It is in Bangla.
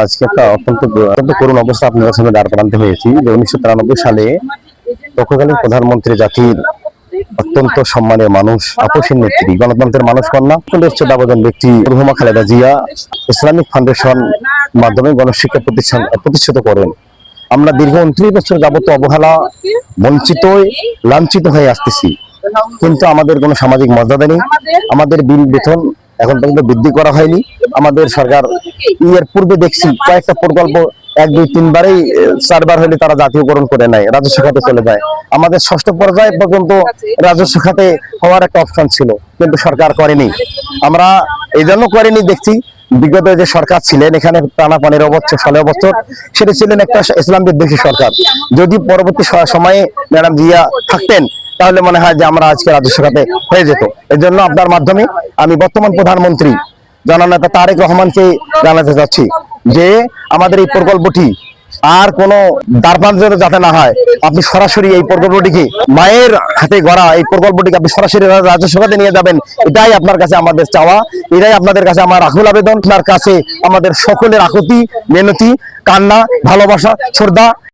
আজকে একটা অত্যন্ত করুণ অবস্থা আপনাদের সামনে দাঁড় করাতে হয়েছি যে 1993 সালে তৎকালীন প্রধানমন্ত্রী জাতির অত্যন্ত সম্মানীয় মানুষ, আপসীন নেত্রী, গণতন্ত্রের মানুষ কন্যা, উচ্চতাবধান ব্যক্তি মরহুমা খালেদা জিয়া ইসলামিক ফাউন্ডেশন মাধ্যমে গণশিক্ষা প্রতিষ্ঠিত করেন। আমরা দীর্ঘ 29 বছর যাবত অবহেলা, বঞ্চিত, লাঞ্ছিত হয়ে আসতেছি, কিন্তু আমাদের কোনো সামাজিক মর্যাদা নেই। আমাদের বিল বেতন এখন পর্যন্ত বৃদ্ধি করা হয়নি। আমাদের সরকার এর পূর্বে দেখছি কয়েকটা প্রকল্প 1, 2, 3 বারেই 4 বার হলে তারা জাতীয়করণ করে নেয়, রাজস্ব খাতে চলে যায়। আমাদের 6ষ্ঠ পর্যায়ে পর্যন্ত রাজস্ব খাতে হওয়ার একটা অপশন ছিল, কিন্তু সরকার করেনি। আমরা এই জন্য করেনি দেখছি বিগত যে সরকার ছিলেন এখানে টানা 15 বছর 16 বছর, সেটা ছিলেন একটা ইসলাম বিদ্বেষী সরকার। যদি পরবর্তী সময়ে ম্যাডাম জিয়া থাকতেন তাহলে মনে হয় যে আমরা আজকে রাজস্ব খাতে হয়ে যেত। এই জন্য আপনার মাধ্যমে আমি বর্তমান প্রধানমন্ত্রী জননেতা তারেক রহমানকে জানাতে চাচ্ছি যে আমাদের এই প্রকল্পটি আর কোনো দ্বারপ্রান্তে যাতে না হয়, আপনি সরাসরি এই প্রকল্পটিকে মায়ের হাতে গড়া এই প্রকল্পটিকে আপনি সরাসরি রাজস্ব খাতে নিয়ে যাবেন। এটাই আপনার কাছে আমাদের চাওয়া, এটাই আপনাদের কাছে আমার আকুল আবেদন। আপনার কাছে আমাদের সকলের আকুতি, মিনতি, কান্না, ভালোবাসা, শ্রদ্ধা।